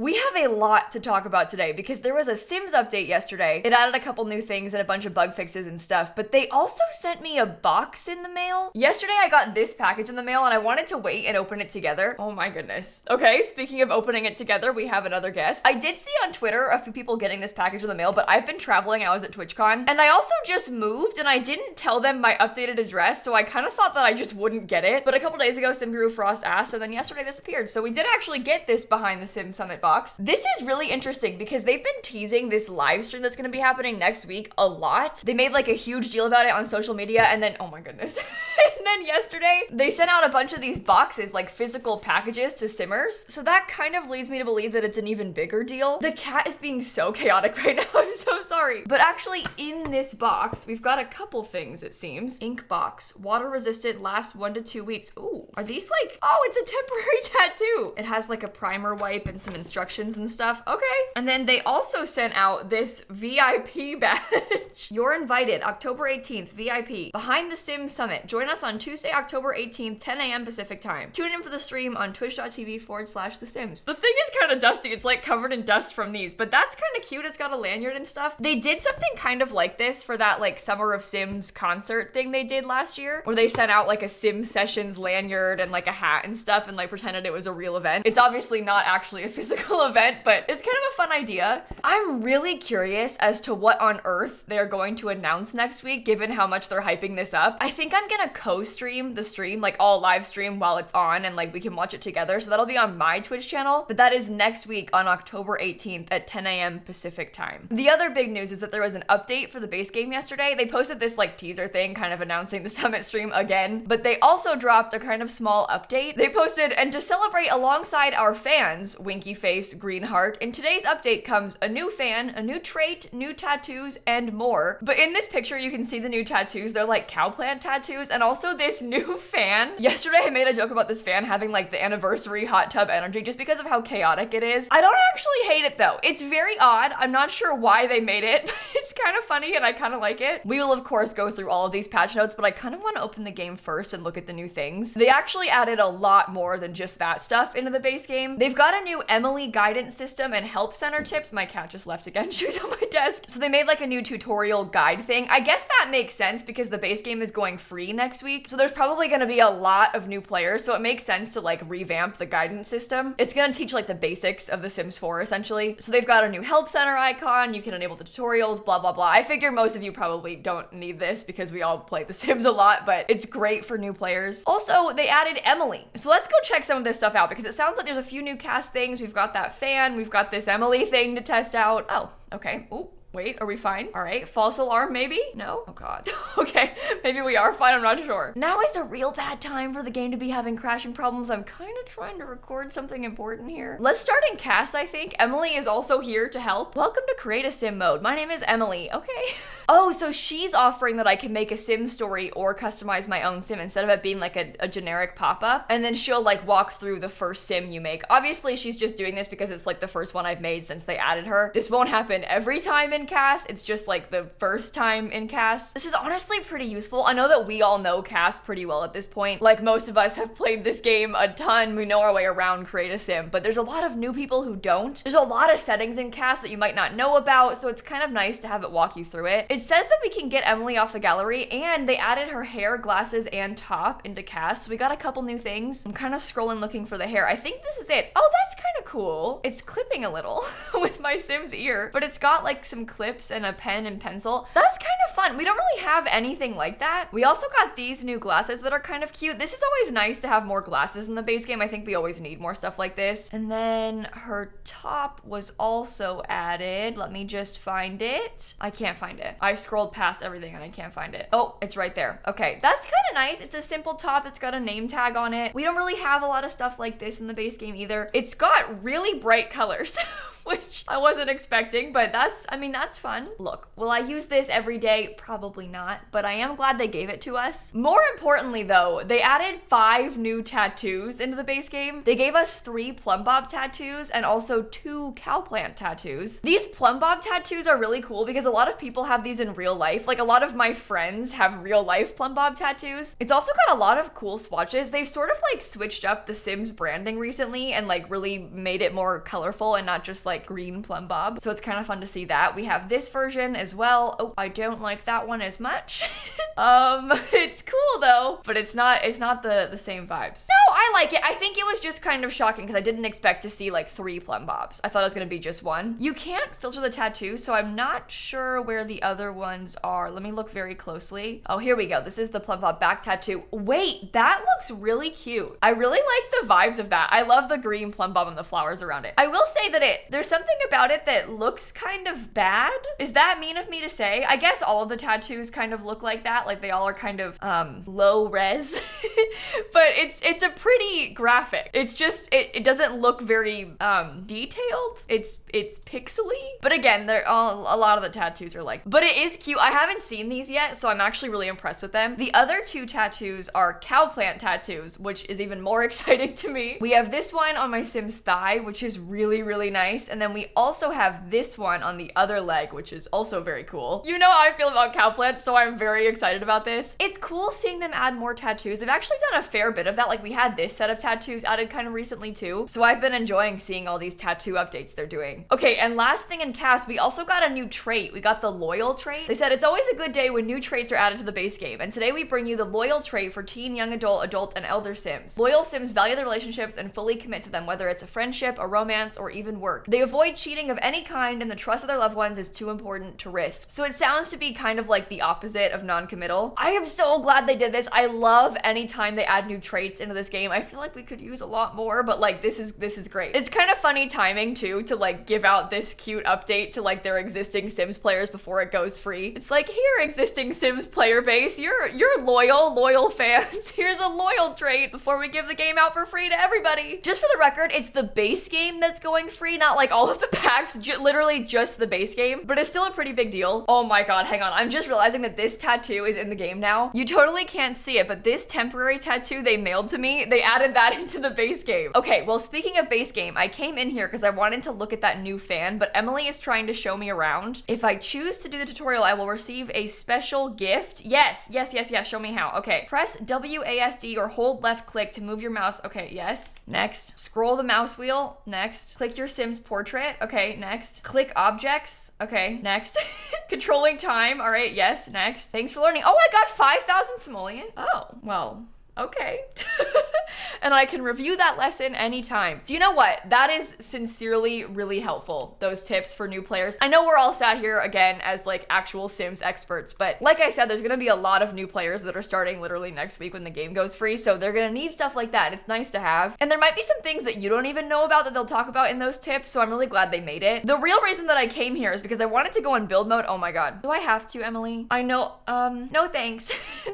We have a lot to talk about today because there was a Sims update yesterday. It added a couple new things and a bunch of bug fixes and stuff, but they also sent me a box in the mail. Yesterday I got this package in the mail and I wanted to wait and open it together. Oh my goodness. Okay, speaking of opening it together, we have another guest. I did see on Twitter a few people getting this package in the mail, but I've been traveling. I was at TwitchCon and I also just moved and I didn't tell them my updated address, so I kind of thought that I just wouldn't get it. But a couple days ago, SimGuru Frost asked, and then yesterday this appeared. So we did actually get this behind the Sim Summit box. This is really interesting because they've been teasing this live stream that's going to be happening next week a lot. They made like a huge deal about it on social media, and then, oh my goodness. And then yesterday, they sent out a bunch of these boxes, like physical packages to Simmers. So that kind of leads me to believe that it's an even bigger deal. The cat is being so chaotic right now. I'm so sorry. But actually in this box, we've got a couple things, it seems. Ink box, water resistant, lasts 1 to 2 weeks. Ooh, are these like, oh, it's a temporary tattoo. It has like a primer wipe and some instructions and stuff. Okay. And then they also sent out this VIP badge. You're invited, October 18th, VIP, behind the Sim Summit. Join us on Tuesday, October 18th, 10 a.m. Pacific time. Tune in for the stream on twitch.tv/The Sims. The thing is kind of dusty. It's like covered in dust from these, but that's kind of cute. It's got a lanyard and stuff. They did something kind of like this for that like Summer of Sims concert thing they did last year, where they sent out like a Sim Sessions lanyard and like a hat and stuff and like pretended it was a real event. It's obviously not actually a physical event, but it's kind of a fun idea. I'm really curious as to what on earth they're going to announce next week, given how much they're hyping this up. I think I'm gonna co-stream the stream, like all live stream while it's on, and like we can watch it together. So that'll be on my Twitch channel, but that is next week on October 18th at 10 a.m. Pacific time. The other big news is that there was an update for the base game yesterday. They posted this like teaser thing kind of announcing the summit stream again, but they also dropped a kind of small update. They posted, and to celebrate alongside our fans, winky face, green heart, in today's update comes a new fan, a new trait, new tattoos, and more. But in this picture, you can see the new tattoos. They're like cowplant tattoos, and also this new fan. Yesterday, I made a joke about this fan having like the anniversary hot tub energy just because of how chaotic it is. I don't actually hate it though. It's very odd. I'm not sure why they made it, but it's kind of funny and I kind of like it. We will of course go through all of these patch notes, but I kind of want to open the game first and look at the new things. They actually added a lot more than just that stuff into the base game. They've got a new Emily guidance system and help center tips. My cat just left again. She was on my desk. So they made like a new tutorial guide thing. I guess that makes sense because the base game is going free next week. So there's probably going to be a lot of new players. So it makes sense to like revamp the guidance system. It's going to teach like the basics of The Sims 4 essentially. So they've got a new help center icon. You can enable the tutorials, blah, blah, blah. I figure most of you probably don't need this because we all play The Sims a lot, but it's great for new players. Also, they added Emily. So let's go check some of this stuff out because it sounds like there's a few new cast things. We've got that fan. We've got this Emily thing to test out. Oh, okay. Ooh. Wait, are we fine? All right, false alarm maybe? No? Oh God. Okay, maybe we are fine, I'm not sure. Now is a real bad time for the game to be having crashing problems. I'm kind of trying to record something important here. Let's start in cast, I think. Emily is also here to help. Welcome to Create a Sim mode. My name is Emily, okay. Oh, so she's offering that I can make a Sim story or customize my own Sim instead of it being like a generic pop-up. And then she'll like walk through the first Sim you make. Obviously, she's just doing this because it's like the first one I've made since they added her. This won't happen every time in cast. It's just like the first time in cast. This is honestly pretty useful. I know that we all know cast pretty well at this point. Like most of us have played this game a ton. We know our way around Create a Sim, but there's a lot of new people who don't. There's a lot of settings in cast that you might not know about, so it's kind of nice to have it walk you through it. It says that we can get Emily off the gallery, and they added her hair, glasses, and top into cast. So we got a couple new things. I'm kind of scrolling looking for the hair. I think this is it. Oh, that's kind of cool. It's clipping a little with my Sim's ear, but it's got like some clips and a pen and pencil. That's kind of fun. We don't really have anything like that. We also got these new glasses that are kind of cute. This is always nice to have more glasses in the base game. I think we always need more stuff like this. And then her top was also added. Let me just find it. I can't find it. I scrolled past everything and I can't find it. Oh, it's right there. Okay, that's kind of nice. It's a simple top. It's got a name tag on it. We don't really have a lot of stuff like this in the base game either. It's got really bright colors. which I wasn't expecting, but that's fun. Look, will I use this every day? Probably not, but I am glad they gave it to us. More importantly though, they added 5 new tattoos into the base game. They gave us 3 plum bob tattoos and also 2 cowplant tattoos. These plum bob tattoos are really cool because a lot of people have these in real life. Like a lot of my friends have real life plum bob tattoos. It's also got a lot of cool swatches. They've sort of like switched up the Sims branding recently and like really made it more colorful and not just like green plum bob. So it's kind of fun to see that. We have this version as well. Oh, I don't like that one as much. It's cool though, but it's not the same vibes. No, I like it. I think it was just kind of shocking because I didn't expect to see like 3 plum bobs. I thought it was gonna be just 1. You can't filter the tattoo, so I'm not sure where the other ones are. Let me look very closely. Oh, here we go. This is the plum bob back tattoo. Wait, that looks really cute. I really like the vibes of that. I love the green plum bob and the flowers around it. I will say that there's something about it that looks kind of bad. Is that mean of me to say? I guess all of the tattoos kind of look like that. Like they all are kind of low res, but it's a pretty graphic. It's just, it doesn't look very detailed. It's pixely, but again, a lot of the tattoos are like, but it is cute. I haven't seen these yet, so I'm actually really impressed with them. The other 2 tattoos are cowplant tattoos, which is even more exciting to me. We have this one on my Sim's thigh, which is really, really nice. And then we also have this one on the other leg, which is also very cool. You know how I feel about cowplants, so I'm very excited about this. It's cool seeing them add more tattoos. They've actually done a fair bit of that. Like we had this set of tattoos added kind of recently too. So I've been enjoying seeing all these tattoo updates they're doing. Okay, and last thing in cast, we also got a new trait. We got the loyal trait. They said it's always a good day when new traits are added to the base game. And today we bring you the loyal trait for teen, young adult, adult, and elder Sims. Loyal Sims value their relationships and fully commit to them, whether it's a friendship, a romance, or even work. They avoid cheating of any kind, and the trust of their loved ones is too important to risk. So it sounds to be kind of like the opposite of non-committal. I am so glad they did this. I love any time they add new traits into this game. I feel like we could use a lot more, but like this is great. It's kind of funny timing too to like give out this cute update to like their existing Sims players before it goes free. It's like, here, existing Sims player base, you're loyal fans. Here's a loyal trait before we give the game out for free to everybody. Just for the record, it's the base game that's going free, not like all of the packs, literally just the base game, but it's still a pretty big deal. Oh my god, hang on. I'm just realizing that this tattoo is in the game now. You totally can't see it, but this temporary tattoo they mailed to me, they added that into the base game. Okay, well, speaking of base game, I came in here because I wanted to look at that new fan, but Emily is trying to show me around. If I choose to do the tutorial, I will receive a special gift. Yes, show me how. Okay, press WASD or hold left click to move your mouse. Okay, yes. Next, scroll the mouse wheel. Next, click your Sim's portrait. Okay, next. Click objects. Okay, next. Controlling time. All right, yes, next. Thanks for learning. Oh, I got 5,000 simoleon. Oh, well, okay. And I can review that lesson anytime. Do you know what? That is sincerely really helpful, those tips for new players. I know we're all sat here again as like actual Sims experts, but like I said, there's gonna be a lot of new players that are starting literally next week when the game goes free, so they're gonna need stuff like that. It's nice to have. And there might be some things that you don't even know about that they'll talk about in those tips, so I'm really glad they made it. The real reason that I came here is because I wanted to go in build mode. Oh my god. Do I have to, Emily? I know, no thanks.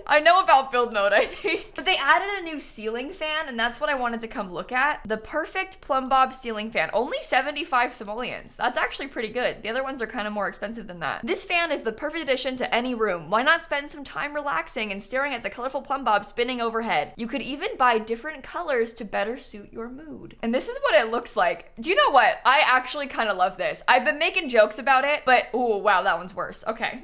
I know about build mode, I think. But they added a new ceiling fan, and that's what I wanted to come look at. The perfect plum bob ceiling fan. Only 75 simoleons. That's actually pretty good. The other ones are kind of more expensive than that. This fan is the perfect addition to any room. Why not spend some time relaxing and staring at the colorful plum bob spinning overhead? You could even buy different colors to better suit your mood. And this is what it looks like. Do you know what? I actually kind of love this. I've been making jokes about it, but oh wow, that one's worse. Okay.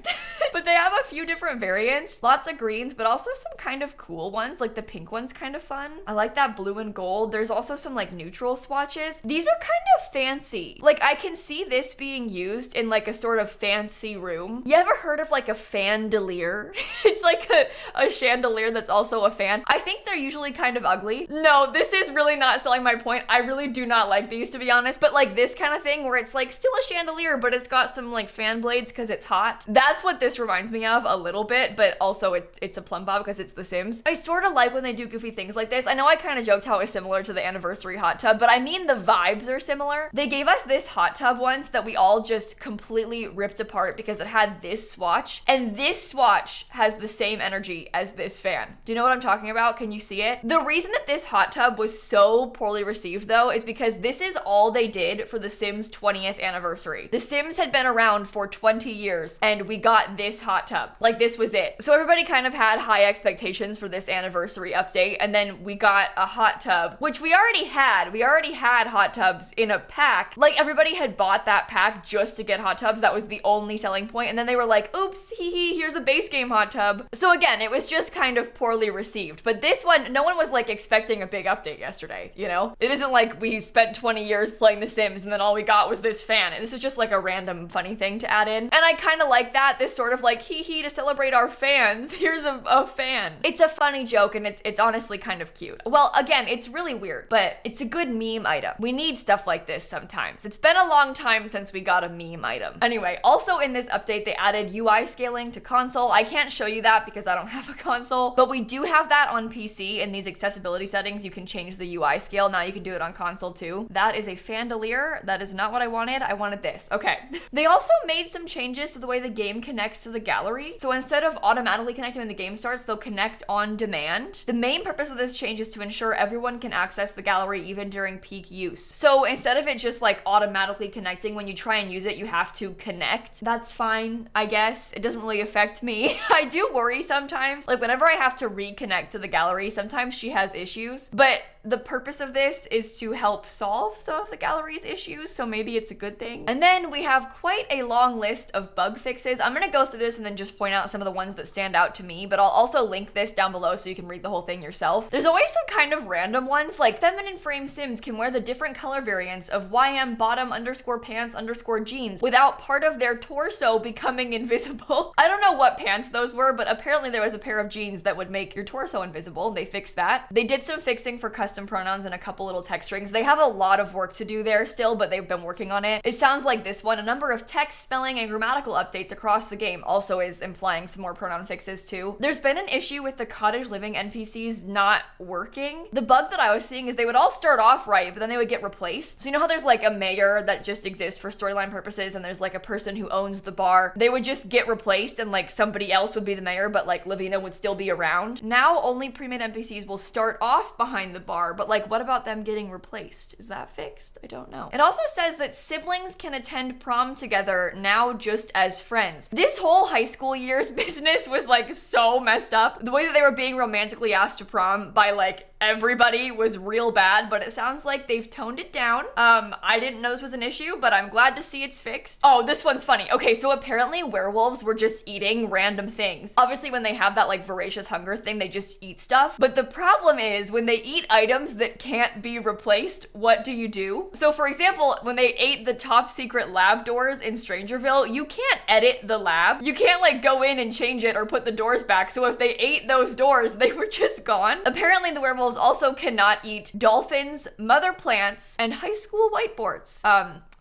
But they have a few different variants. Lots of greens, but also some kind of cool ones. Like the pink one's kind of fun. I like that blue and gold. There's also some like neutral swatches. These are kind of fancy. Like I can see this being used in like a sort of fancy room. You ever heard of like a fandelier? It's like a chandelier that's also a fan. I think they're usually kind of ugly. No, this is really not selling my point. I really do not like these, to be honest, but like this kind of thing where it's like still a chandelier, but it's got some like fan blades because it's hot. That's what this reminds me of a little bit, but also it's a plum bob because it's The Sims. I sort of like like when they do goofy things like this. I know I kind of joked how it's similar to the anniversary hot tub, but I mean the vibes are similar. They gave us this hot tub once that we all just completely ripped apart because it had this swatch, and this swatch has the same energy as this fan. Do you know what I'm talking about? Can you see it? The reason that this hot tub was so poorly received though is because this is all they did for the Sims 20th anniversary. The Sims had been around for 20 years and we got this hot tub. Like, this was it. So everybody kind of had high expectations for this anniversary update, and then we got a hot tub, which we already had. We already had hot tubs in a pack. Like, everybody had bought that pack just to get hot tubs. That was the only selling point. And then they were like, oops, hee hee, here's a base game hot tub. So again, it was just kind of poorly received. But this one, no one was like expecting a big update yesterday, you know? It isn't like we spent 20 years playing The Sims and then all we got was this fan. This was just like a random funny thing to add in. And I kind of like that, this sort of like hee hee to celebrate our fans. Here's a fan. It's a funny joke and it's honestly kind of cute. Well, again, it's really weird, but it's a good meme item. We need stuff like this sometimes. It's been a long time since we got a meme item. Anyway, also in this update, they added UI scaling to console. I can't show you that because I don't have a console, but we do have that on PC. In these accessibility settings, you can change the UI scale. Now you can do it on console too. That is a fandelier. That is not what I wanted. I wanted this. Okay. They also made some changes to the way the game connects to the gallery. So instead of automatically connecting when the game starts, they'll connect on demand. The main purpose of this change is to ensure everyone can access the gallery even during peak use. So instead of it just like automatically connecting, when you try and use it, you have to connect. That's fine, I guess. It doesn't really affect me. I do worry sometimes. Like, whenever I have to reconnect to the gallery, sometimes she has issues, but the purpose of this is to help solve some of the gallery's issues, so maybe it's a good thing. And then we have quite a long list of bug fixes. I'm gonna go through this and then just point out some of the ones that stand out to me, but I'll also link this down below so you can read the whole thing yourself. There's always some kind of random ones, like feminine frame Sims can wear the different color variants of YM bottom underscore pants underscore jeans without part of their torso becoming invisible. I don't know what pants those were, but apparently there was a pair of jeans that would make your torso invisible, and they fixed that. They did some fixing for custom pronouns and a couple little text strings. They have a lot of work to do there still, but they've been working on it. It sounds like this one, a number of text, spelling, and grammatical updates across the game also is implying some more pronoun fixes too. There's been an issue with the cottage living NPCs not working. The bug that I was seeing is they would all start off right, but then they would get replaced. So you know how there's like a mayor that just exists for storyline purposes, and there's like a person who owns the bar. They would just get replaced and like somebody else would be the mayor, but like Lavina would still be around. Now only pre-made NPCs will start off behind the bar, but like what about them getting replaced? Is that fixed? I don't know. It also says that siblings can attend prom together now just as friends. This whole high school year's business was like so messed up. The way that they were being romantically asked to prom by like everybody was real bad, but it sounds like they've toned it down. I didn't know this was an issue, but I'm glad to see it's fixed. Oh, this one's funny. Okay, so apparently werewolves were just eating random things. Obviously, when they have that like voracious hunger thing, they just eat stuff. But the problem is when they eat items that can't be replaced, what do you do? So for example, when they ate the top secret lab doors in Strangerville, you can't edit the lab. You can't like go in and change it or put the doors back. So if they ate those doors, they were just gone. Apparently the werewolves also cannot eat dolphins, mother plants, and high school whiteboards.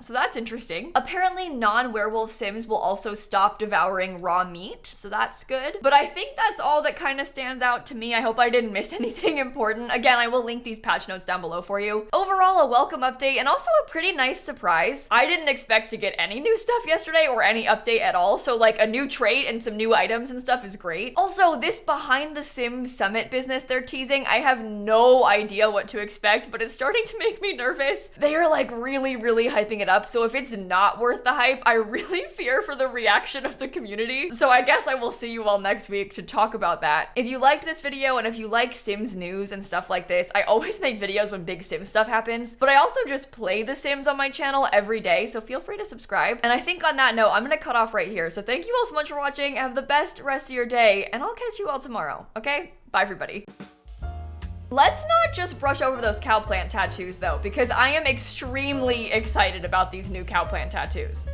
So that's interesting. Apparently non-werewolf Sims will also stop devouring raw meat, so that's good. But I think that's all that kind of stands out to me. I hope I didn't miss anything important. Again, I will link these patch notes down below for you. Overall, a welcome update and also a pretty nice surprise. I didn't expect to get any new stuff yesterday or any update at all, so like a new trait and some new items and stuff is great. Also, this behind the Sims summit business they're teasing, I have no idea what to expect, but it's starting to make me nervous. They are like really hyping it up. So if it's not worth the hype, I really fear for the reaction of the community. So I guess I will see you all next week to talk about that. If you liked this video and if you like Sims news and stuff like this, I always make videos when big Sims stuff happens, but I also just play The Sims on my channel every day, so feel free to subscribe. And I think on that note, I'm gonna cut off right here. So thank you all so much for watching. Have the best rest of your day, and I'll catch you all tomorrow, okay? Bye, everybody. Let's not just brush over those cow plant tattoos though, because I am extremely excited about these new cow plant tattoos.